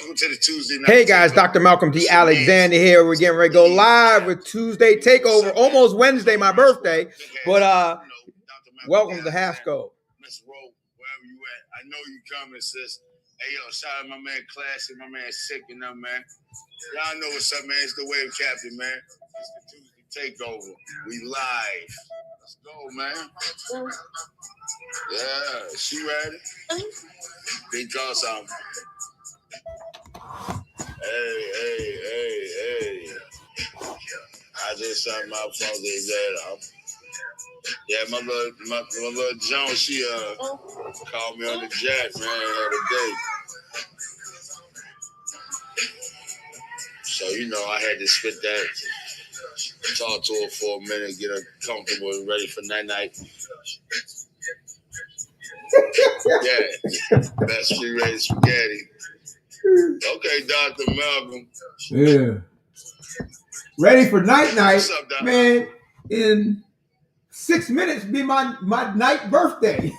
Welcome to the Tuesday night. Hey guys, Dr. Malcolm D. Alexander here. We're getting ready to go live with Tuesday Takeover, almost Wednesday, my birthday. But welcome to Hasco. Let's roll wherever you at. I know you coming, sis. Hey yo, shout out my man Classic, my man Sick, you know, man. Y'all know what's up, man. It's the Wave Captain, man. It's the Tuesday Takeover. We live. Let's go, man. Yeah, she ready? Because Hey. I just shot my phone today. Yeah, my little Joan, she called me on the jack, man, the other day. So, you know, I had to spit that, talk to her for a minute, get her comfortable and ready for night. Yeah, best free-rated spaghetti. Okay, Dr. Malcolm. Yeah. Ready for night, What's up, Doc? man. In 6 minutes be my night birthday.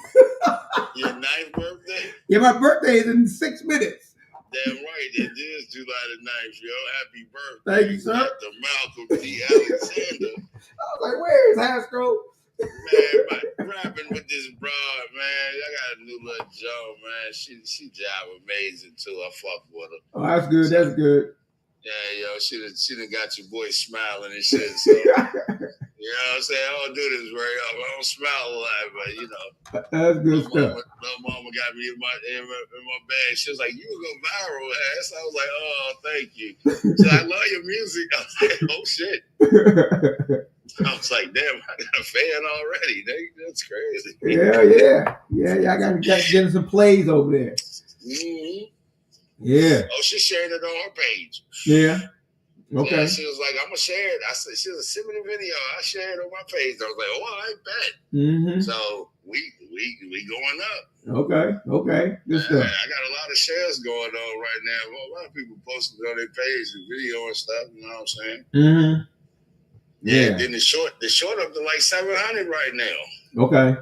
Your ninth birthday? Yeah, my birthday is in 6 minutes. Damn right, it is July the 9th, yo. Happy birthday. Thank you, sir. Dr. Malcolm D. Alexander. I was like, where is Hasco? Man, rapping with this broad, man. I got a new little Joe, man. She jive amazing too. I fuck with her. Oh, that's good. That's good. Yeah, yo, she done got your boy smiling and shit. So, you know what I'm saying? I don't do this very often. I don't smile a lot, but you know. That's good stuff. Little mama got me in my bag. She was like, "You will go viral, ass." I was like, "Oh, thank you." She said, "I love your music." I was like, "Oh shit." I was like, "Damn, I got a fan already. That's crazy." Yeah. I got getting some plays over there. Mm-hmm. Yeah. Oh, she shared it on her page. Yeah. Okay. Yeah, she was like, "I'm gonna share it." I said, "She was send me the video." I shared it on my page. I was like, "Oh, I bet." Mm-hmm. So we going up. Okay. Good stuff. I got a lot of shares going on right now. Well, a lot of people posting on their page and video and stuff. You know what I'm saying? Mm-hmm. Yeah. Then the short up to like 700 right now. Okay.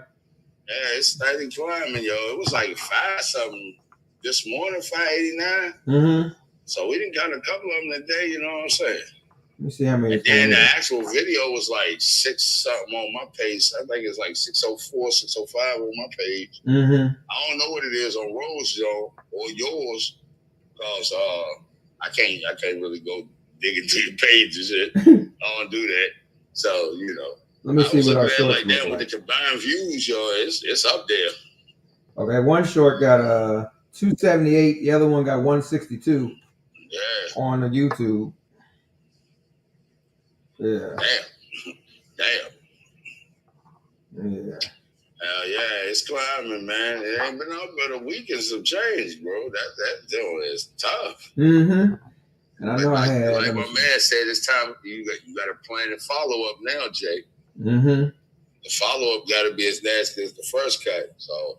Yeah, it's steady climbing, yo. It was like 5 something this morning, 589. Mm-hmm. So we didn't got a couple of them today. You know what I'm saying? Let me see how many. And then the actual video was like 6 something on my page. I think it's like 604, 605 on my page. Mm-hmm. I don't know what it is on Rose, Joe, or yours, because I can't really go dig into your page and shit. I don't do that. So, you know. Let me see what our shorts like that with the combined views, yo, it's up there. Okay, one short got 278, the other one got 162. Yeah. On the YouTube. Yeah. Damn. Yeah. Hell yeah, it's climbing, man. It ain't been up but a week and some change, bro. That deal is tough. Mm-hmm. And I know like my man said, it's time you got to plan the follow up now, Jay. Mm-hmm. The follow up got to be as nasty as the first cut. So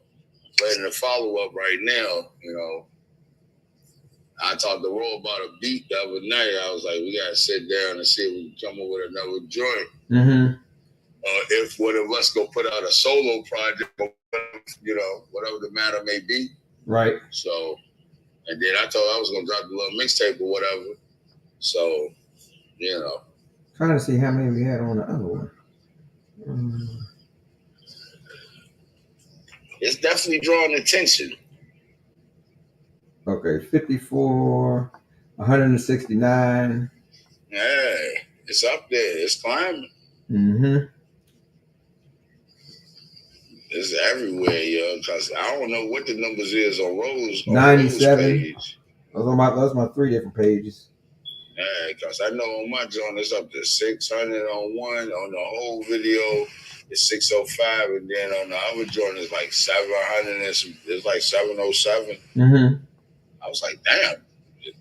planning the follow up right now, you know. I talked to Ro about a beat the other night. I was like, we got to sit down and see if we can come up with another joint. Mm-hmm. If one of us go put out a solo project, you know, whatever the matter may be. Right. So, and then I told I was going to drop the little mixtape or whatever. So, you know. Trying to see how many we had on the other one. It's definitely drawing attention. Okay, 54, 169. Yeah, it's up there. It's climbing. Mm-hmm. It's everywhere, yo. Because I don't know what the numbers is on Rose. 97. Page. Those are my 3 different pages. Yeah, because I know on my joint it's up to 600 on one. On the whole video, it's 605, and then on the other joint it's like 700. And it's like 707. Mm-hmm. I was like, damn,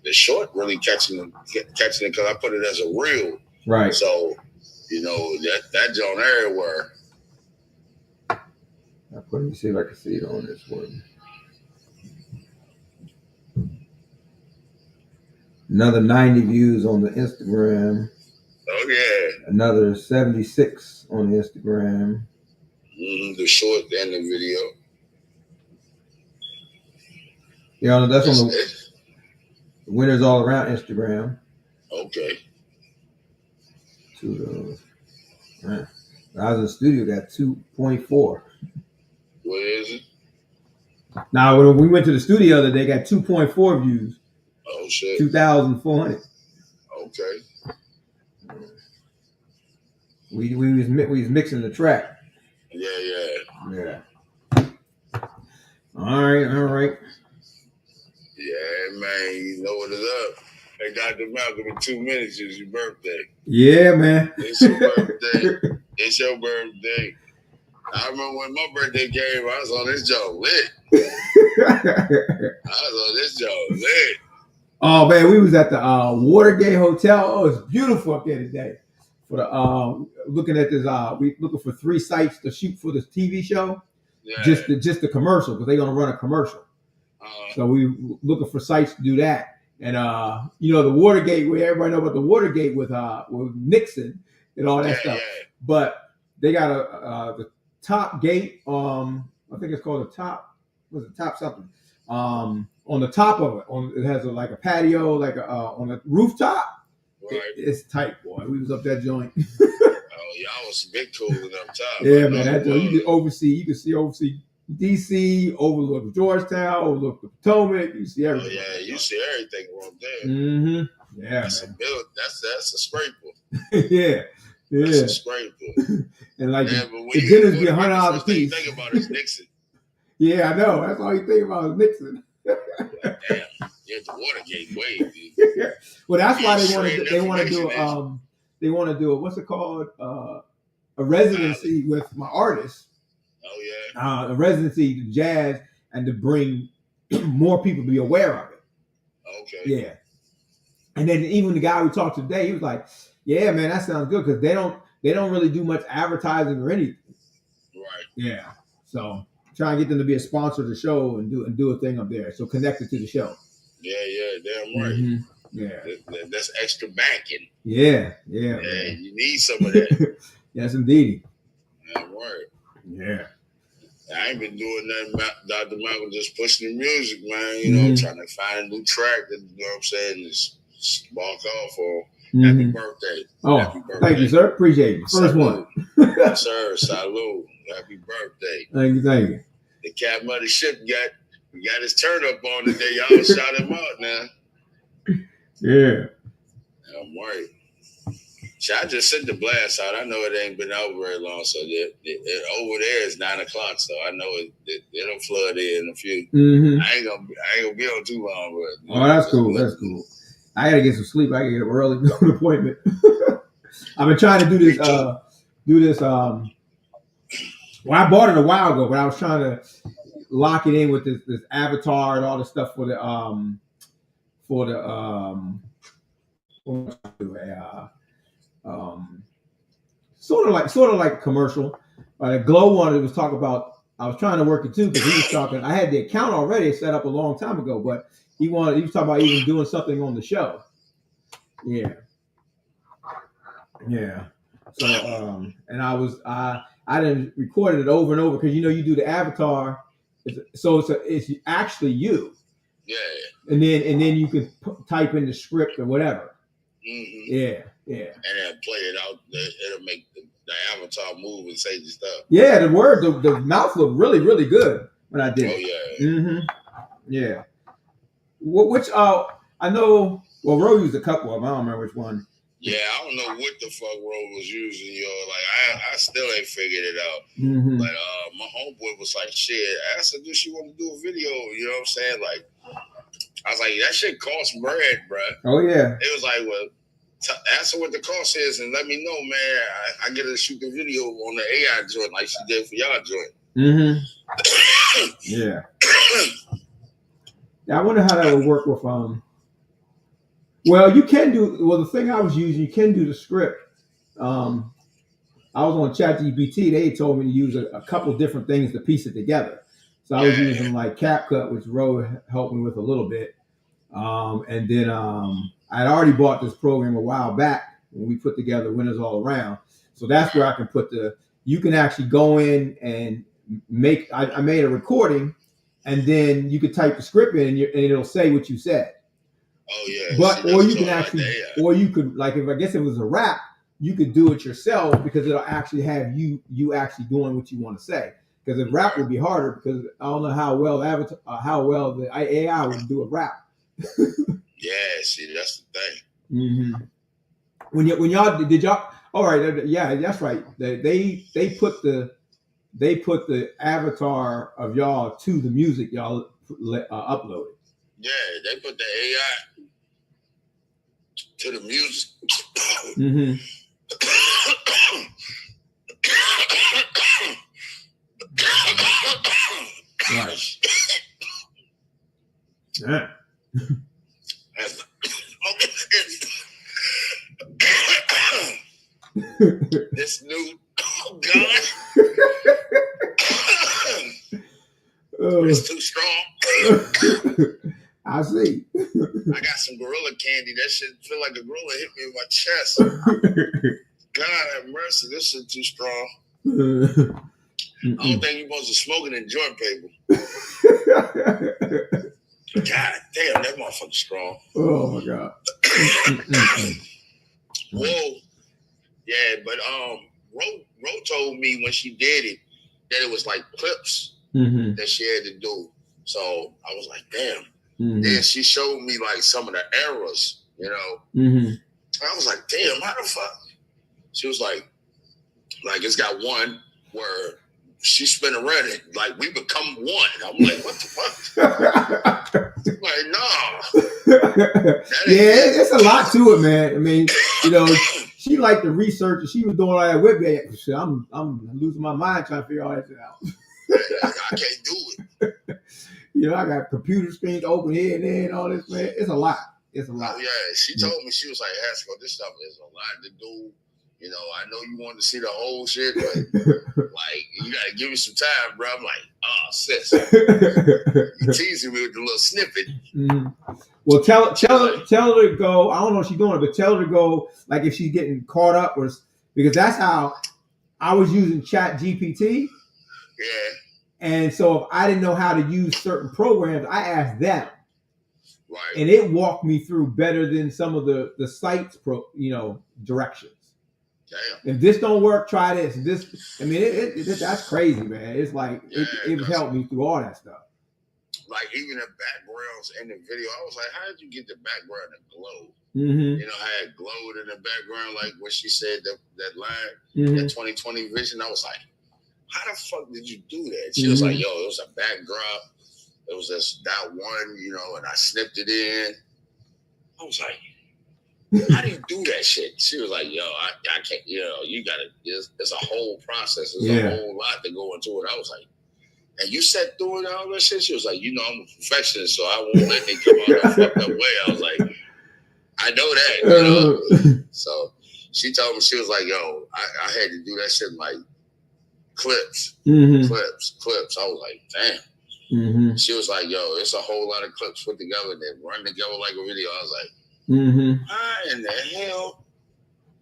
the short really catching it because I put it as a reel. Right. So, you know, that joint everywhere. Let me see if I can see it on this one. Another 90 views on the Instagram. Oh, yeah. Another 76 on the Instagram. The short and the video. Yeah, that's on the... Winners All Around Instagram. Okay. Two of those. Right. I was in the studio, got 2.4. What is it? Now, when we went to the studio the other day, got 2.4 views. Oh shit. 2,400. Okay. We was mixing the track. Yeah. All right. Yeah, man. You know what is up. Hey, Dr. Malcolm, in 2 minutes is your birthday. Yeah, man. It's your birthday. It's your birthday. I remember when my birthday came, I was on this joint lit. Oh man, we was at the Watergate Hotel. Oh, it's beautiful up there today. For the looking at this, we looking for 3 sites to shoot for this TV show. Yeah. Just the commercial, because they're gonna run a commercial. So we looking for sites to do that. And the Watergate, where everybody know about the Watergate with Nixon and all that stuff. Yeah. But they got the top gate. I think it's called the top. Was it top something? On the top of it, it has like a patio, like on the rooftop. Right. It's tight, boy. We was up that joint. Y'all was big cooling up top. Yeah, man. That joint, you can oversee DC, overlook Georgetown, overlook the Potomac. You see everything. Oh, yeah, you see everything from there. Mm-hmm. Yeah, that's man. That's a scraper. Yeah. That's a scraper. And like the dinners be $100 a piece. Think about is Nixon. Yeah, I know. That's all you think about is Nixon. Damn, yeah, the Watergate wave, dude. Well, that's why they want to do what's it called? A residency with my artists. Oh yeah. A residency to jazz and to bring more people to be aware of it. Okay. Yeah. And then even the guy we talked to today, he was like, "Yeah, man, that sounds good," because they don't really do much advertising or anything. Right. Yeah. So try and get them to be a sponsor of the show and do a thing up there. So connected to the show. Yeah, damn right. Mm-hmm. Yeah. That's extra backing. Yeah. Yeah, you need some of that. Yes, indeed. Damn right. Yeah. I ain't been doing nothing, Dr. Malcolm, just pushing the music, man. You know, trying to find a new track that, you know what I'm saying, just spark off on. Happy birthday. Oh, happy birthday. Thank you, sir. Appreciate it. First one. Yes, sir. Salud. Happy birthday. Thank you. The captain of the ship got his turn up on today. Y'all shout him out now. Yeah. I'm worried. I just sent the blast out. I know it ain't been out very long, so over there is 9 o'clock. So I know it'll flood in a few. Mm-hmm. I ain't gonna be on too long, but oh, that's cool. That's cool. I gotta get some sleep. I gotta get up early to go to an appointment. I've been trying to do this. Well, I bought it a while ago, but I was trying to lock it in with this avatar and all the stuff for the sort of like a commercial. Glow wanted was talk about. I was trying to work it too because he was talking. I had the account already set up a long time ago, but he was talking about even doing something on the show. Yeah. So and I didn't recorded it over and over because you do the avatar, so it's actually you. Yeah. And then you can type in the script or whatever. Mm-hmm. Yeah. And then play it out. It'll make the avatar move and say the stuff. Yeah, the mouth looked really, really good when I did it. Oh yeah. Mm-hmm. Yeah. Which I know. Well, Ro used a couple of them. I don't remember which one. Yeah, I don't know what the fuck Ro was using, Like I still ain't figured it out. Mm-hmm. But my homeboy was like, "Shit," I asked her, "Do she want to do a video?" You know what I'm saying? Like, I was like, "That shit costs bread, bro." Oh yeah. It was like, well, ask her what the cost is and let me know, man. I get her to shoot the video on the AI joint like she did for y'all joint. Mm-hmm. Yeah. I wonder how that would work with Well, you can do. Well, the thing I was using, you can do the script. I was on ChatGPT. They told me to use a couple different things to piece it together. So I was using like CapCut, which Ro helped me with a little bit. And then I had already bought this program a while back when we put together Winners All Around. So that's where I can put you can actually go in and I made a recording, and then you could type the script in and it'll say what you said. Oh yeah. But See, or that's you can what I like actually, the AI. or you could like if I guess it was a rap, you could do it yourself because it'll actually have you do it yourself because it'll actually have you actually doing what you want to say. Because if rap would be harder because I don't know how well the AI would do a rap. Yeah, see, that's the thing. Mm-hmm. When y'all did y'all all right? Yeah, that's right. They put the avatar of y'all to the music y'all uploaded. Yeah, they put the AI to the music. Mm-hmm. Right. Yeah. This new God. It's too strong. I see. I got some gorilla candy. That shit feel like a gorilla hit me in my chest. God have mercy. This shit too strong. I don't think you're supposed to smoke it in joint paper. God damn, that motherfucker strong. Oh my God. Whoa. Yeah, but Ro told me when she did it that it was like clips that she had to do. So I was like, damn. Then she showed me like some of the errors, you know. I was like, damn, how the fuck? She was like it's got one where she's spinning around it, like we become one. I'm like, what the fuck? Like, nah. Yeah, it's a lot to it, man. I mean, you know, she liked the research and she was doing all that with me. I'm losing my mind trying to figure all that shit out. I can't do it. You know, I got computer screens open here and there and all this, man. It's a lot. It's a lot. Oh, yeah, she told me, she was like, Hasco, this stuff is a lot to do. You know, I know you want to see the whole shit, but like, you gotta give me some time, bro. I'm like, oh, sis, you teasing me with the little snippet. Well, tell her to go. I don't know if she's doing it, but tell her to go. Like if she's getting caught up, or because that's how I was using Chat GPT. Yeah. And so if I didn't know how to use certain programs, I asked them. Right. And it walked me through better than some of the sites directions. Damn. If this don't work, try this. I mean, that's crazy, man. It's like it helped me through all that stuff. Like even the backgrounds in the video, I was like, how did you get the background to glow? You know, I had glowed in the background, like when she said that line, that 2020 vision. I was like, how the fuck did you do that? She was like, yo, it was a backdrop. It was this that one, you know, and I snipped it in. I was like, how do you do that shit? She was like, yo, I can't, you know, you gotta, it's a whole process. There's a whole lot to go into it. I was like, and you sat through it all that shit? She was like, you know, I'm a perfectionist, so I won't let it come out the fucked up way. I was like, I know that, you know? So she told me, she was like, yo, I had to do that shit in like clips. I was like, damn. She was like, yo, it's a whole lot of clips put together that run together like a video. I was like, how in the hell?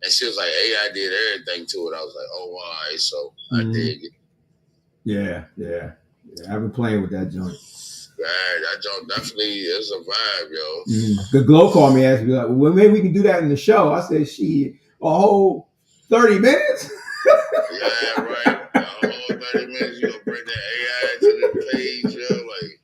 And she was like, AI did everything to it. I was like, oh, all right, so I dig it. Yeah. I've been playing with that joint. Yeah, that joint definitely is a vibe, yo. The Glow called me and asked me, like, well, maybe we can do that in the show. I said, she, a whole 30 minutes? Yeah, right. A whole 30 minutes, you gonna bring the AI to the page, yo. Like,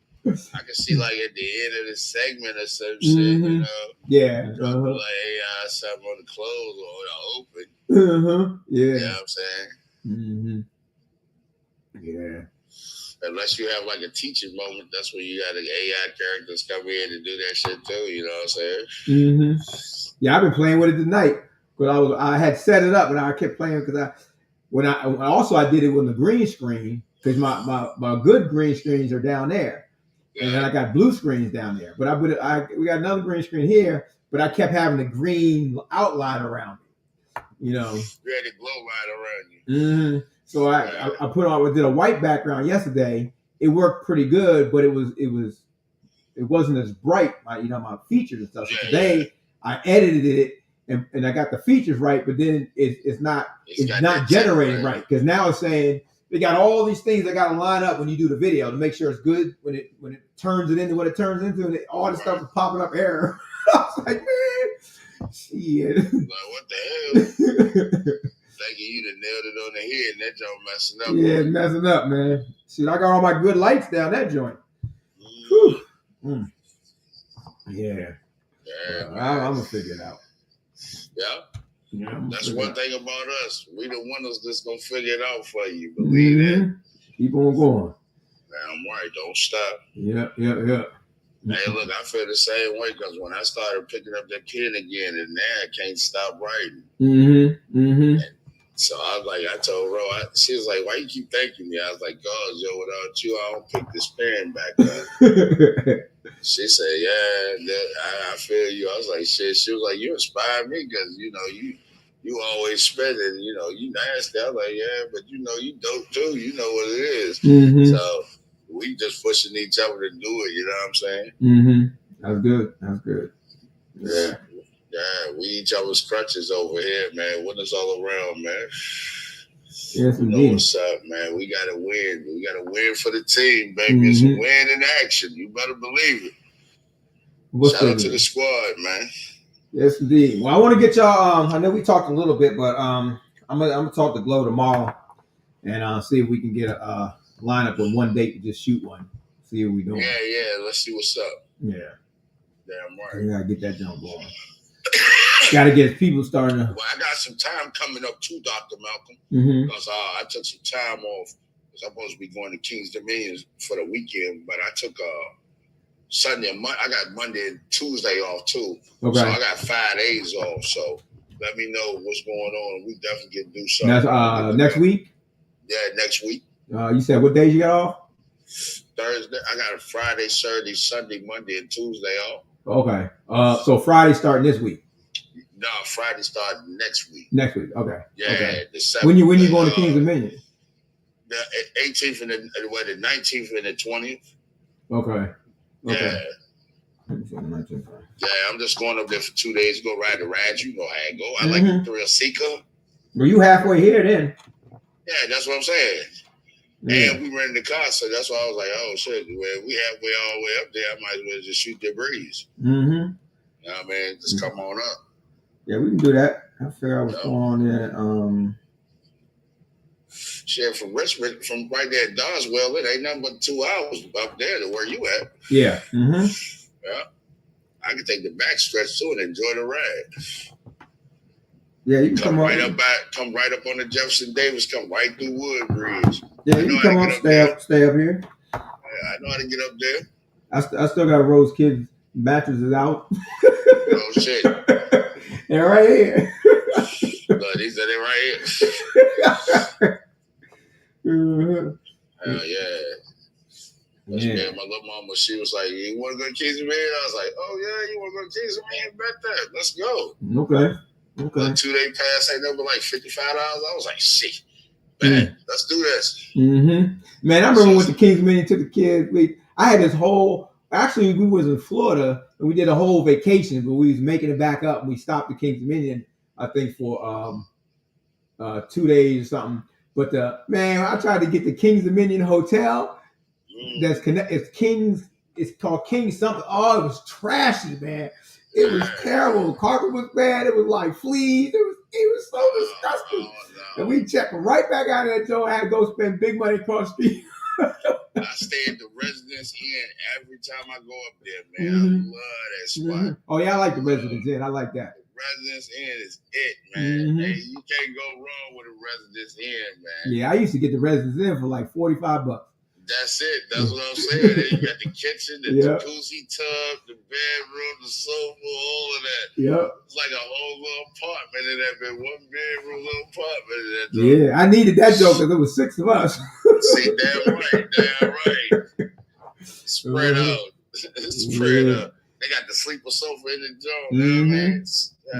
I can see, like, at the end of the segment or some shit, you know? Yeah. Dropping, like, AI something on the close or on the open. Yeah. You know what I'm saying? Yeah. Unless you have like a teaching moment, that's when you got the AI characters come in and do that shit too. You know what I'm saying? Yeah, I've been playing with it tonight because I had set it up and I kept playing because I did it with the green screen because my good green screens are down there, and then I got blue screens down there. But we got another green screen here, but I kept having a green outline around it. You know, you had a glow line around you. So I did a white background yesterday. It worked pretty good, but it wasn't as bright, my features and stuff. So today I edited it and I got the features right, but then it's not generating right because now it's saying they got all these things that got to line up when you do the video to make sure it's good when it turns it into what it turns into, and all this stuff is popping up error. was like, man, shit. Like, what the hell? Thinking you done nailed it on the head and that joint messing up. Yeah, messing up, man. Shit, I got all my good lights down that joint. Yeah. Yeah, I'm gonna figure it out. Yeah. That's one thing about us. We the ones that's gonna figure it out for you. Believe that. Keep on going. Damn right. Don't stop. Yep. Hey, look, I feel the same way because when I started picking up that pen again, and now I can't stop writing. And so I was like, I told Ro, she was like, why you keep thanking me? I was like, God, yo, without you, I don't pick this pen back up. She said, yeah, I feel you. I was like, shit. She was like, you inspired me because, you always spending, you nasty. I was like, yeah, but you dope too. You know what it is. So we just pushing each other to do it. You know what I'm saying? That's good. Yeah. Yeah, we each other's crutches over here, man. Winners all around, man. Yes, you know what's up, man. We gotta win. We gotta win for the team, baby. It's a win in action. You better believe it. Shout out to the squad, man. Yes, indeed. Well, I want to get y'all. I know we talked a little bit, but I'm gonna talk to Glow tomorrow and see if we can get a lineup with one date to just shoot one. See what we doing. Yeah. Let's see what's up. Yeah. Damn right. We gotta get that jump going. Gotta get people starting to. Well, I got some time coming up too, Dr. Malcolm, because I took some time off because I'm supposed to be going to King's Dominion for the weekend, but I took Sunday and Monday. I got Monday and Tuesday off too. Okay. So I got 5 days off. So let me know what's going on. We definitely can do something. That's next week? Yeah, next week. You said what days you got off? Thursday. I got a Friday, Saturday, Sunday, Monday, and Tuesday off. Okay. So Friday starting this week? No, Friday starting next week. Next week. Okay. Yeah. Okay. The 7th, when you going to King's Dominion? The 18th and the 19th and the 20th. Okay. Yeah. Yeah, I'm just going up there for 2 days. Go ride the rides. You know how it go. I like the thrill seeker. Were you halfway here then? Yeah, that's what I'm saying. Yeah. And we rented the car, so that's why I was like, oh shit, well, we halfway all the way up there. I might as well just shoot the breeze. You know what I mean? Just come on up. Yeah, we can do that. I figure out what's going on there. Shit, from Richmond, from right there at Doswell, it ain't nothing but 2 hours up there to where you at. Yeah. Yeah. I can take the back stretch too and enjoy the ride. Yeah, you can come right up on the Jefferson Davis, come right through Woodbridge. Yeah, you can come up, stay up here. Yeah, I know how to get up there. I still got Rose Kids mattresses out. Oh shit. They're right here. But these are they right here. Hell yeah. Yeah, my little mama, she was like, you want to go to King's Dominion? I was like, oh yeah, you want to go to King's Dominion? Bet that. Let's go. Okay. The 2-day pass ain't number like $55. I was like, shit, man, let's do this. Man, I remember when the King's Dominion took the kids. I had this whole. Actually, we was in Florida and we did a whole vacation, but we was making it back up. And we stopped at King's Dominion, I think, for 2 days or something. But man, I tried to get the King's Dominion hotel. That's it's King's. It's called King something. Oh, it was trashy, man. It was terrible. The carpet was bad. It was like fleas. It was so disgusting. And we checked right back out of that joint. I had to go spend big money across the street. I stay at the Residence Inn every time I go up there, man. I love that spot. Oh yeah, I like the Residence Inn. I like that. Residence Inn is it, man. Hey, you can't go wrong with a Residence Inn, man. Yeah, I used to get the Residence Inn for like $45. That's it. That's what I'm saying. Then you got the kitchen, the jacuzzi tub, the bedroom, the sofa, all of that. Yep. It's like a whole little apartment in that bed. 1 bedroom little apartment in that joke. Yeah, I needed that joke because there was 6 of us. See, damn right. Spread out. Spread out. They got the sleeper sofa in the joint.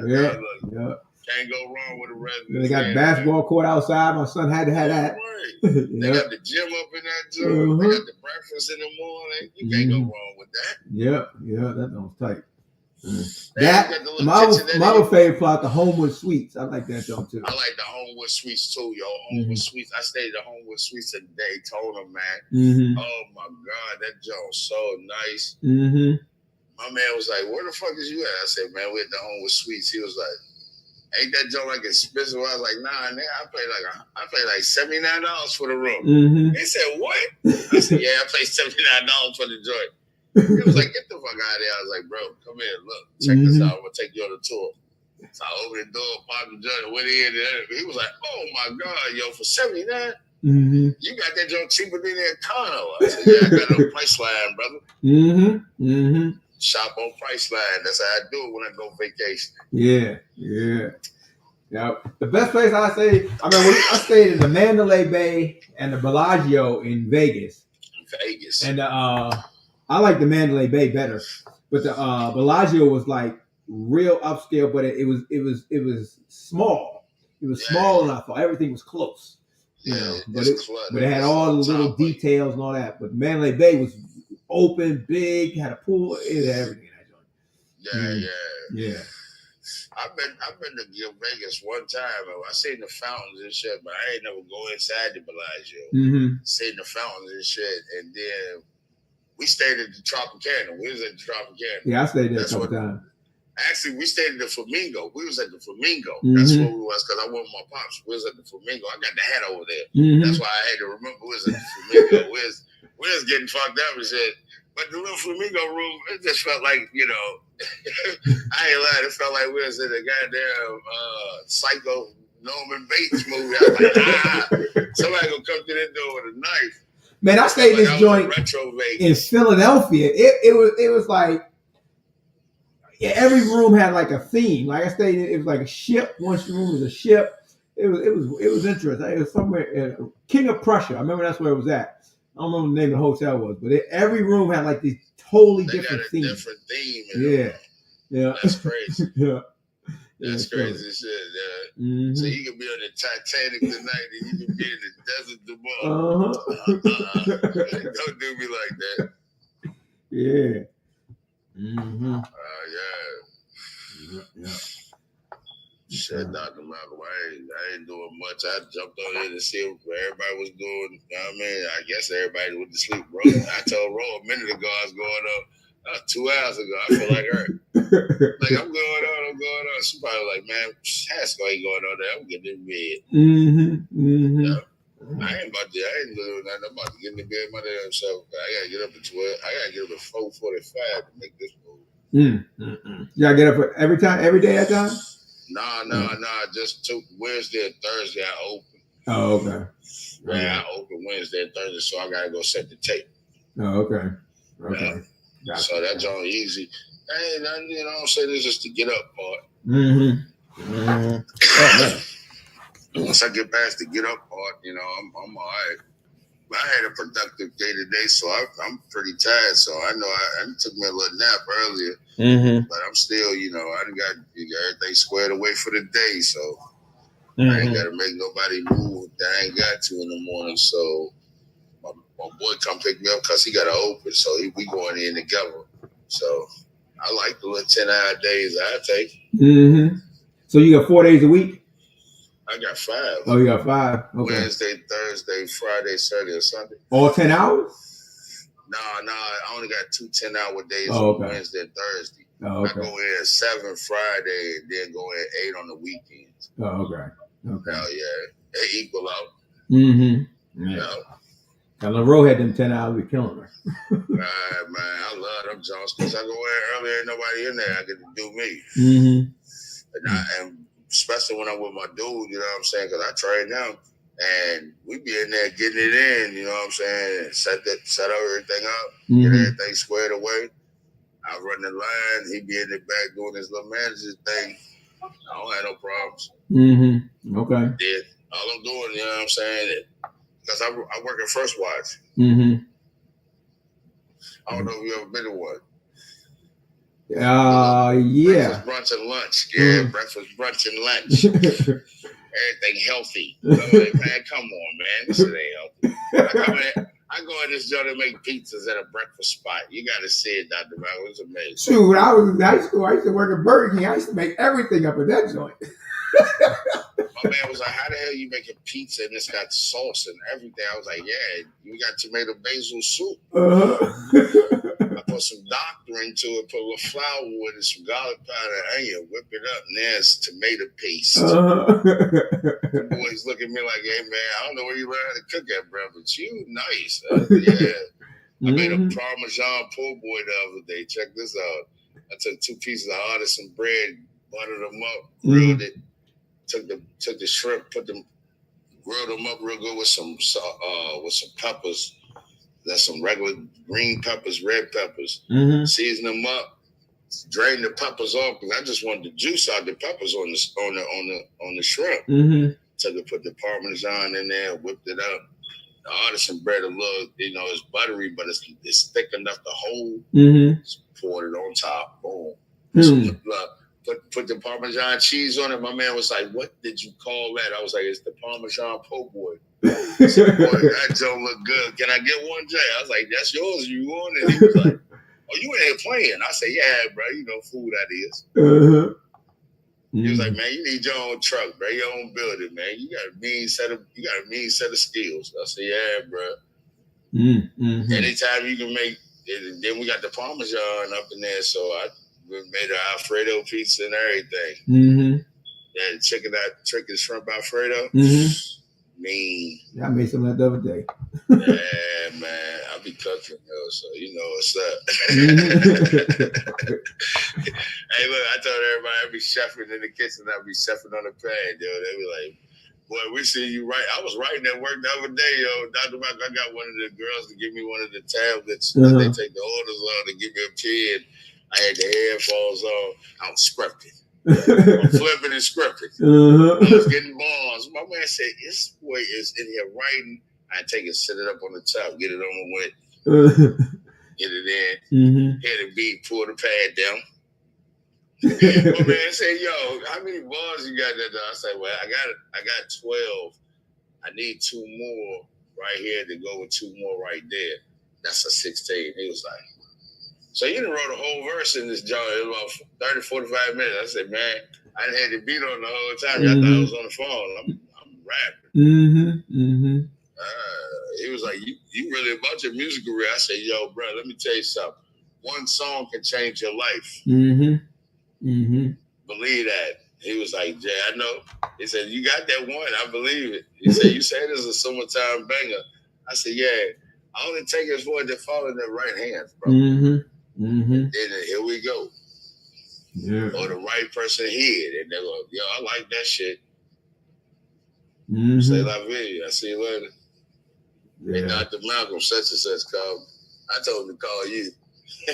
Yeah. Can't go wrong with a Residence. They got basketball court outside. My son had to have that. Right. They got the gym up in that joint. They got the breakfast in the morning. You can't go wrong with that. Yeah, that was tight. That my other favorite plot, the Homewood Suites. I like that joint too. I like the Homewood Suites too, yo. Homewood Suites. I stayed at the Homewood Suites in Daytona, man. Oh my God, that joint so nice. My man was like, "Where the fuck is you at?" I said, "Man, we're at the Home with Sweets." He was like, "Ain't that joint like expensive?" I was like, "Nah, nigga, I paid like $79 for the room." Mm-hmm. He said, "What?" I said, "Yeah, I paid $79 for the joint." He was like, "Get the fuck out of there." I was like, "Bro, come here, look, check this out. I'm gonna take you on a tour." So I opened the door, popped the joint, went in, and he was like, "Oh my god, yo, for $79, you got that joint cheaper than that Econo." I said, "Yeah, I got it on Priceline, brother." Shop on Priceline. That's how I do it when I go vacation. Yeah. Yeah. The best place I say, I mean, I stayed in the Mandalay Bay and the Bellagio in Vegas. And I like the Mandalay Bay better, but the Bellagio was like real upscale, but it was small. It was small enough. Everything was close, you know. But it had all the little details and all that. But Mandalay Bay was open, big, had a pool, it had everything in that joint. Yeah. I've been to Vegas one time. I seen the fountains and shit, but I ain't never go inside the Bellagio. Seen the fountains and shit, and then we stayed at the Tropicana. We was at the Tropicana. Yeah, I stayed there a couple times. Actually, we stayed at the Flamingo. We was at the Flamingo. That's where we was because I went with my pops. We was at the Flamingo. I got the hat over there. That's why I had to remember we was at the Flamingo. we was getting fucked up and shit. But the little Flamingo room, it just felt like, you know, I ain't lying. It felt like we was in a goddamn psycho Norman Bates movie. I was like, somebody gonna come through that door with a knife. Man, I stayed in this joint in Philadelphia. It was like, yeah, every room had like a theme. Like I stayed in, it was like a ship. One room was a ship. It was interesting. It was somewhere in King of Prussia. I remember that's where it was at. I don't remember the name of the hotel was, but every room had like these totally different themes. Different theme. Yeah. That's crazy. Yeah. That's crazy shit. Yeah. So you can be on the Titanic tonight, and you can be in the desert tomorrow. Don't do me like that. Yeah. Yeah. Shit, Dr. Malcolm, I ain't doing much. I jumped on here to see what everybody was doing. You know what I mean? I guess everybody went to sleep. Bro, I told Ro a minute ago I was going up. 2 hours ago. I feel like her. Like, I'm going on. She probably like, man, Hasco ain't going on there. I'm getting in bed. Yeah. I ain't doing nothing. I'm about to get in the bed my damn self. I gotta get up at 12. I gotta get up at 4:45 to make this move. You gotta get up every day at that time? Nah. Just took Wednesday and Thursday I open. Oh, okay. Yeah, I open Wednesday and Thursday, so I gotta go set the tape. Oh, okay. Yeah. Gotcha. So that's all easy. Hey, nothing, you know what I'm saying? It's just the get up part. Once I get past the get up part, you know, I'm all right. I had a productive day today, so I'm pretty tired. So I know I took me a little nap earlier, but I'm still, you know, I done got everything squared away for the day. So I ain't got to make nobody move that I ain't got to in the morning. So my boy come pick me up because he got to open, so we going in together. So I like the little 10-hour days I take. So you got 4 days a week? I got 5. Oh, you got 5. Okay. Wednesday, Thursday, Friday, Saturday, and Sunday. All 10 hours? No, I only got 2 10-hour days on Wednesday and Thursday. Oh, okay. I go in 7 Friday and then go in 8 on the weekends. Oh, okay. Oh, yeah. They equal out. Yeah. You know? Now, LaRoe had them 10 hours, we killing her. Right, man. I love them Jones because I go in earlier, ain't nobody in there. I get to do me. And especially when I'm with my dude, you know what I'm saying? Because I train now, and we be in there getting it in, you know what I'm saying? Set everything up, get everything squared away. I run the line, he be in the back doing his little manager thing. I don't have no problems. Okay. Yeah, all I'm doing, you know what I'm saying? Because I work at First Watch. I don't know if you ever been to one. Yeah. Breakfast, brunch, and lunch. Yeah, breakfast, brunch, and lunch. Everything healthy. So, like, man, come on, man. This shit ain't healthy. I go in this joint and make pizzas at a breakfast spot. You got to see it, Dr. Malcolm. It's amazing. Shoot, when I was in high school, I used to work at Burger King. I used to make everything up at that joint. My man was like, how the hell you making pizza and it's got sauce and everything? I was like, yeah, you got tomato basil soup. I put some doctor into it, put a little flour with it, some garlic powder, and onion, whip it up, and there's tomato paste. The boys look at me like, hey, man, I don't know where you learned how to cook that, bro, but you nice. Yeah. I made a Parmesan po' boy the other day. Check this out. I took 2 pieces of artisan bread, buttered them up, grilled it, took the shrimp, grilled them up real good with some peppers. That's some regular green peppers, red peppers. Season them up, drain the peppers off because I just wanted the juice out the peppers on the shrimp. So they put the Parmesan in there, whipped it up. The artisan bread a little, it's buttery, but it's thick enough to hold. Just poured it on top. Boom. Put the Parmesan cheese on it. My man was like, "What did you call that?" I was like, "It's the Parmesan po' boy." I said, "Boy, that don't look good. Can I get one, Jay?" I was like, "That's yours. You want it?" He was like, "Oh, you in here playing?" I said, "Yeah, bro. You know, food that is." He was like, "Man, you need your own truck, bro. Your own building, man. You got a mean set of skills." I said, "Yeah, bro. Anytime you can make." Then we got the Parmesan up in there, so I made an Alfredo pizza and everything. Yeah, chicken shrimp Alfredo. Mean. Yeah, I made some of that the other day. Yeah, man, I be cooking, so you know what's up. Hey, look, I told everybody I'd be chefing in the kitchen, I'd be chefing on the pad, yo. They be like, "Boy, we see you right." I was writing at work the other day, yo. Dr. Mac, I got one of the girls to give me one of the tablets that they take the orders on to give me a pen. I had the headphones on. I was scripting. I'm flipping and scripting. I was getting balls. My man said, "This boy is in here writing." I take it, set it up on the top, get it on with, get it in, hit the beat, pull the pad down. My man said, "Yo, how many bars you got there?" I said, "Well, I got 12. I need 2 more right here to go with 2 more right there. That's a 16. He was like, "So you done wrote a whole verse in this joint. It was about 30, 45 minutes. I said, "Man, I done had the beat on the whole time. I thought I was on the phone. I'm rapping." He was like, you really about your music career?" I said, "Yo, bro, let me tell you something. One song can change your life. Believe that." He was like, "Jay, I know." He said, "You got that one. I believe it." He said, "You said this is a summertime banger." I said, "Yeah. I only take it for it to fall in the right hands, bro." And then here we go. Yeah. Or the right person here. And they go, "Yo, I like that shit." Say la vie. I see you later. Yeah. Hey, Dr. Malcolm, such and such called. I told him to call you. I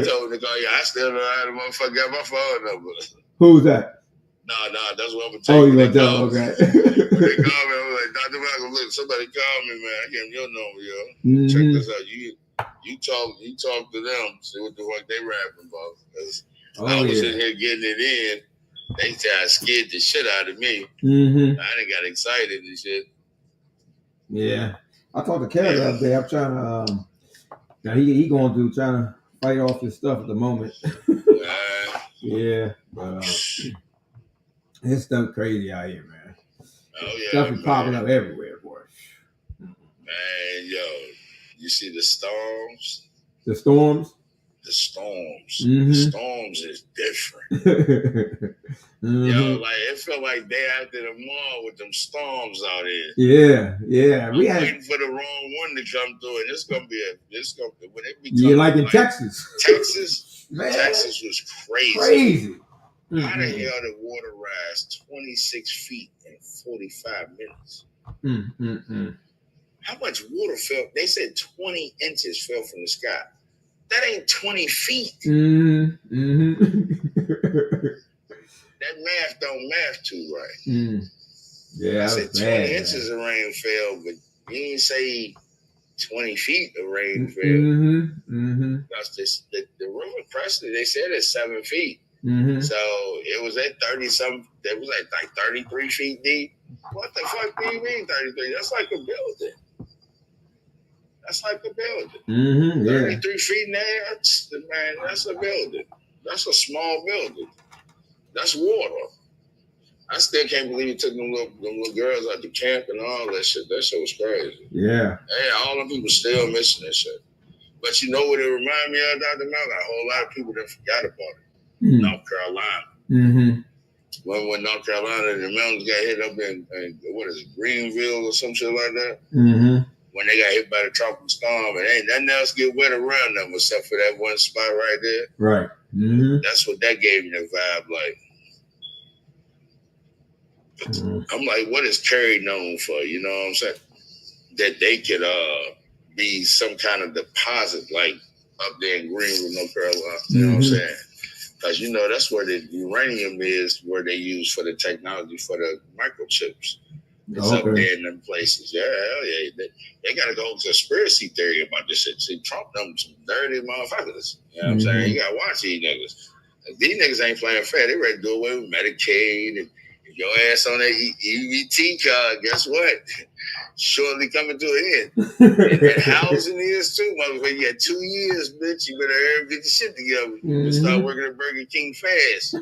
told him to call you. I still don't know how the motherfucker got my phone number. Who's that? No, that's what I'm gonna tell you. Oh, you gonna tell him? Okay. When they call me, I was like, "Dr. Malcolm, look, somebody called me, man. I gave him your number, yo. Check this out. You talk to them, see what the fuck they rapping about. Because I was in here getting it in. They tried scared the shit out of me. I done got excited and shit. Yeah. I talked to Kevin the other day. I'm trying to now he going through trying to fight off his stuff at the moment. Yeah, but it's stuff crazy out here, man. Oh yeah, stuff is popping up everywhere, boy. Man, yo, you see the storms? The storms? The storms. The storms is different. Yo, like it felt like day after the mall with them storms out here. Yeah. I'm waiting for the wrong one to come through, and when it becomes like in Texas. Man, Texas was crazy. How the hell did water rise 26 feet in 45 minutes? How much water fell? They said 20 inches fell from the sky. That ain't 20 feet. That math don't math too right. Yeah, I said 20 inches of rain fell, but you didn't say 20 feet of rain fell. Because the river Preston, they said it's 7 feet. So it was at 30 something. It was like 33 feet deep. What the fuck do you mean 33? That's like a building. That's like a building. 33 feet in the air, man, that's a building. That's a small building. That's water. I still can't believe he took them little girls out to camp and all that shit. That shit was crazy. Yeah. Hey, all them people still missing that shit. But you know what it reminded me of, Dr. Malcolm? A whole lot of people that forgot about it. North Carolina. Mm-hmm. When North Carolina, the mountains got hit up in what is it, Greenville or some shit like that? Mm-hmm. When they got hit by the tropical storm, and ain't nothing else get wet around them except for that one spot right there. Right. Mm-hmm. That's what that gave me the vibe like. I'm like, what is Curry known for? You know what I'm saying? That they could be some kind of deposit, like up there in Greenville, North Carolina. You know what I'm saying? Because you know that's where the uranium is, where they use for the technology for the microchips. It's up there in them places. Yeah, hell yeah. They got to go conspiracy theory about this shit. See, Trump them some dirty motherfuckers. You know what I'm saying? You got to watch these niggas. These niggas ain't playing fair. They ready to do away with Medicaid. And if your ass on that EBT card, guess what? Shortly coming to an end. And housing is too, motherfucker. You got 2 years, bitch. You better get your shit together. You start working at Burger King fast.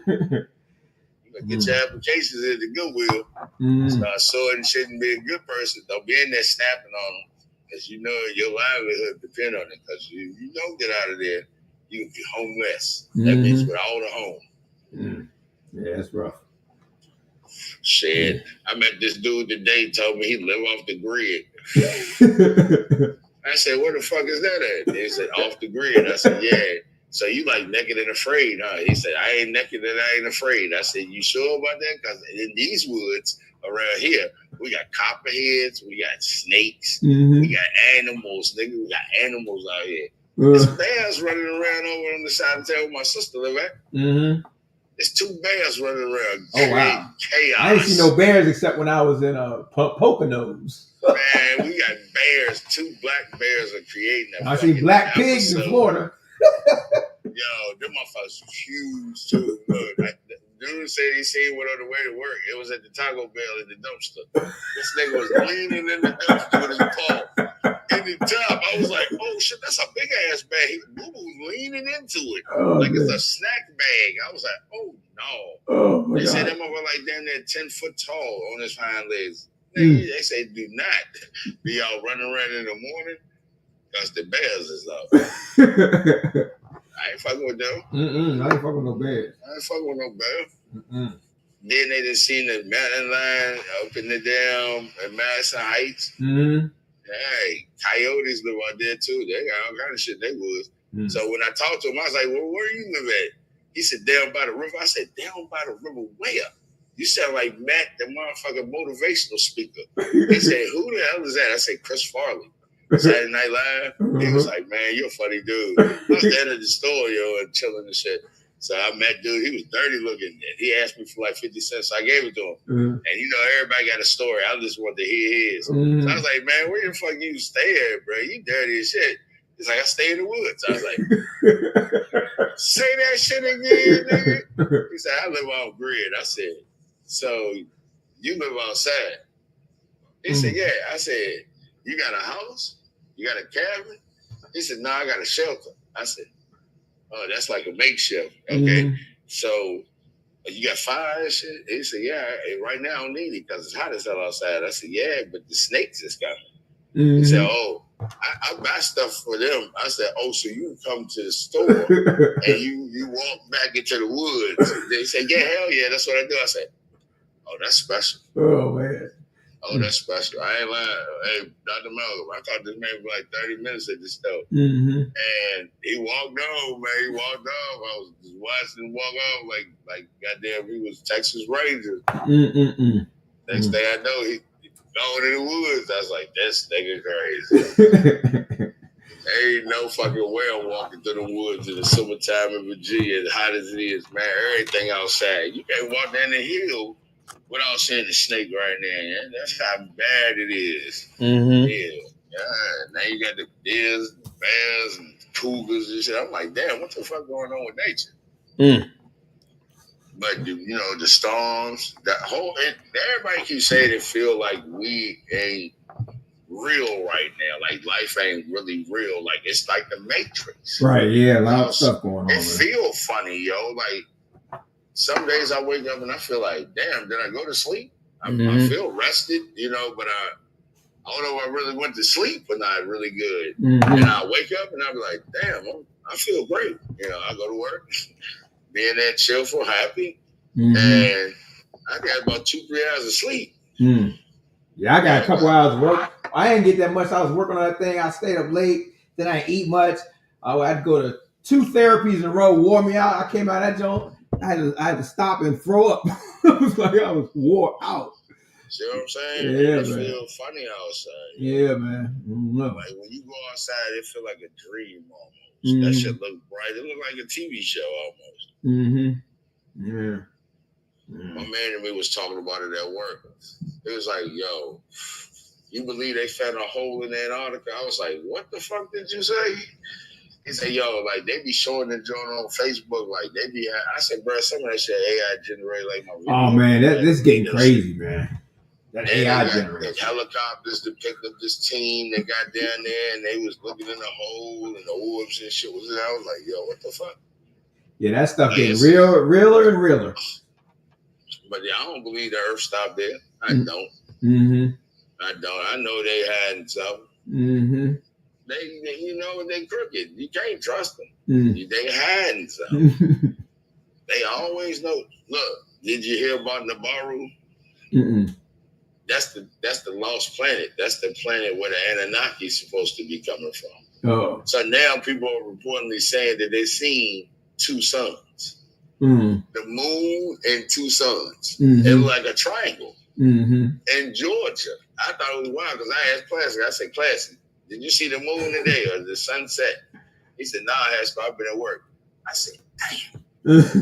Get your applications in the Goodwill. Start sorting shit and be a good person. Don't be in there snapping on them. Because you know your livelihood depend on it. Because you don't get out of there, you can be homeless. That means without a home. Yeah, that's rough. Shit. I met this dude today, told me he live off the grid. I said, where the fuck is that at? He said, off the grid. I said, yeah. So you like naked and afraid, huh? He said, I ain't naked and I ain't afraid. I said, you sure about that? Because in these woods around here, we got copperheads, we got snakes, we got animals, nigga. We got animals out here. There's bears running around over on the side of town where my sister live at. There's 2 bears running around. Oh, wow. Chaos. I didn't see no bears except when I was in Poconos. Man, we got bears. 2 black bears are creating that. I see black pigs in Florida. Yo, them motherfuckers huge too. Look, dude said he seen one on the way to work. It was at the Taco Bell in the dumpster. This nigga was leaning in the dumpster with his paw in the top. I was like, oh shit, that's a big ass bag. He was leaning into it like it's a snack bag. I was like, oh no. They said that motherfucker like damn near 10 foot tall on his hind legs. They say do not be out running around in the morning because the bears is up. I ain't fucking with them. I ain't fucking with no bears. I ain't fucking with no bears. Then they just seen the mountain line up in the damn at Madison Heights. Hey, coyotes live out there too. They got all kind of shit they would. So when I talked to him, I was like, well, where you live at? He said, down by the river. I said, down by the river where? You sound like Matt, the motherfucking motivational speaker. He said, who the hell is that? I said, Chris Farley. Saturday Night Live. He was like, man, you're a funny dude. I was at the end of the store, yo, and chilling and shit. So I met dude. He was dirty looking. He asked me for like 50 cents. So I gave it to him. And you know, everybody got a story. I just wanted to hear his. So I was like, man, where the fuck you stay at, bro? You dirty as shit. He's like, I stay in the woods. I was like, say that shit again, nigga. He said, I live off grid. I said, so you live outside? He said, yeah. I said, you got a house? You got a cabin? He said, no, I got a shelter. I said, oh, that's like a makeshift. Okay. So you got fire and shit? He said, yeah, right now I don't need it because it's hot as hell outside. I said, yeah, but the snakes is coming. He said, oh, I buy stuff for them. I said, oh, so you come to the store and you walk back into the woods. They said, yeah, hell yeah, that's what I do. I said, oh, that's special. Oh, man. Oh, that's special. I ain't lying. Hey, Dr. Malcolm, I thought this man was like 30 minutes at the store. And he walked on, man. He walked off. I was just watching him walk off like goddamn, he was Texas Rangers. Next thing I know, he going in the woods. I was like, this nigga crazy. Ain't no fucking way I'm walking through the woods in the summertime in Virginia, as hot as it is, man. Everything outside. You can't walk down the hill without seeing the snake right there. That's how bad it is. Yeah. Now you got the deers, the bears, and cougars and shit. I'm like, damn, what the fuck going on with nature? But you know, the storms, everybody keeps saying it feel like we ain't real right now. Like life ain't really real. Like it's like the Matrix. Right, yeah, a lot of stuff going on. It feel funny, yo. Like some days I wake up and I feel like, damn, did I go to sleep? I feel rested, you know, but I don't know if I really went to sleep or not really good. Mm-hmm. And I wake up and I be like, damn, I feel great. You know, I go to work, being that cheerful, happy, and I got about 2-3 hours of sleep. Yeah, I got a couple hours of work. I didn't get that much. I was working on that thing. I stayed up late. Then I didn't eat much. I had to go to 2 therapies in a row. Wore me out. I came out of that joint. I had to stop and throw up. It was like I was wore out. See what I'm saying? Yeah, it man. Feel funny outside. Yeah, man. Like when you go outside, it feel like a dream almost. That shit look bright. It look like a TV show almost. Yeah. My man and me was talking about it at work. It was like, yo, you believe they found a hole in Antarctica? I was like, what the fuck did you say? He said, yo, like they be showing the joint on Facebook, like they be. I said, bro, some of that shit AI generated, like my. Oh man, this getting crazy, man. That AI generated. Helicopters depicted this team that got down there, and they was looking in the hole, and the orbs and shit was in. I was like, yo, what the fuck? Yeah, that stuff getting realer and realer. But yeah, I don't believe the Earth stopped there. I don't. I don't. I know they had something. They, you know, they crooked. You can't trust them. They had something. They always know. Look, did you hear about Nabaru? That's the lost planet. That's the planet where the Anunnaki is supposed to be coming from. Oh. So now people are reportedly saying that they've seen 2 suns. The moon and 2 suns. It looked like a triangle. In Georgia. I thought it was wild because I asked Classic. I said, Classic, did you see the moon today or the sunset? He said, nah, Hasco, I've been at work. I said, damn.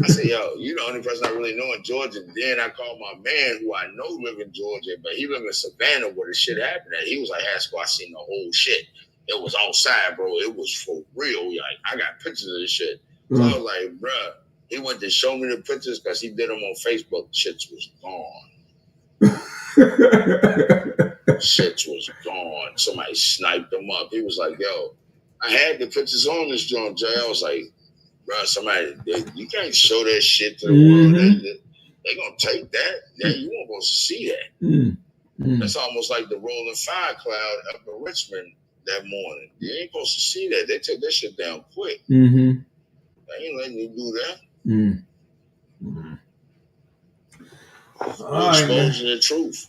I said, yo, you the only person I really know in Georgia. Then I called my man who I know live in Georgia, but he live in Savannah where the shit happened at. He was like, Hasco, I seen the whole shit. It was outside, bro. It was for real. Like, I got pictures of this shit. So I was like, bruh, he went to show me the pictures because he did them on Facebook. Shit was gone. Shit was gone. Somebody sniped them up. He was like, yo, I had the pictures on this joint, Jay. I was like, bro, you can't show that shit to the world. They gonna take that. Yeah, you weren't supposed to see that. That's almost like the rolling fire cloud up in Richmond that morning. You ain't supposed to see that. They took that shit down quick. They ain't letting you do that. Exposing the truth.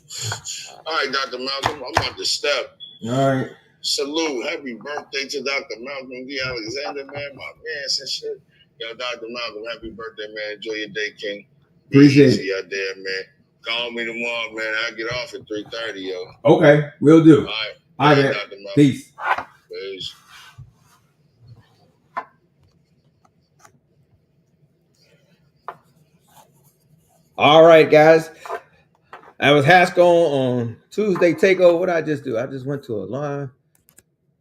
All right, Dr. Malcolm, I'm about to step. All right. Salute. Happy birthday to Dr. Malcolm D. Alexander, man. My man and shit. Yo, Dr. Malcolm, happy birthday, man. Enjoy your day, King. Appreciate it. Out there, man. Call me tomorrow, man. I'll get off at 3:30, yo. Okay, will do. All right, Dr. Malcolm. Peace. Peace. All right, guys. I was Hasco on Tuesday Takeover. What did I just do? I just went to a live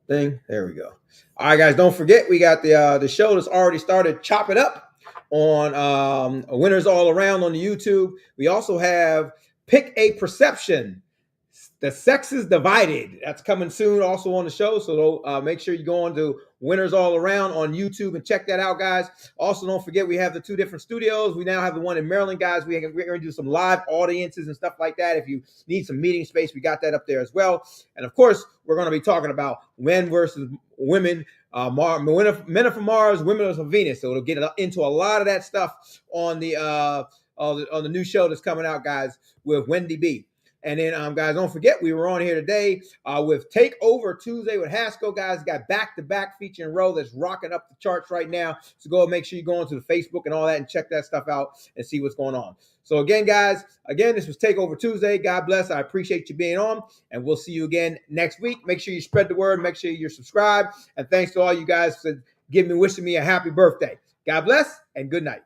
thing. There we go. All right, guys. Don't forget, we got the show that's already started. Chop It Up on Winners All Around on the YouTube. We also have Pick a Perception. The Sex is Divided. That's coming soon also on the show. So make sure you go on to Winners All Around on YouTube and check that out, guys. Also, don't forget we have the 2 different studios. We now have the one in Maryland, guys. We're going to do some live audiences and stuff like that. If you need some meeting space, we got that up there as well. And, of course, we're going to be talking about men versus women, men are from Mars, women are from Venus. So it'll get into a lot of that stuff on the new show that's coming out, guys, with Wendy B. And then, guys, don't forget, we were on here today with Takeover Tuesday with Hasco, guys. Got back-to-back feature in row that's rocking up the charts right now. So go and make sure you go onto the Facebook and all that and check that stuff out and see what's going on. So again, guys, this was Takeover Tuesday. God bless. I appreciate you being on, and we'll see you again next week. Make sure you spread the word. Make sure you're subscribed. And thanks to all you guys for wishing me a happy birthday. God bless, and good night.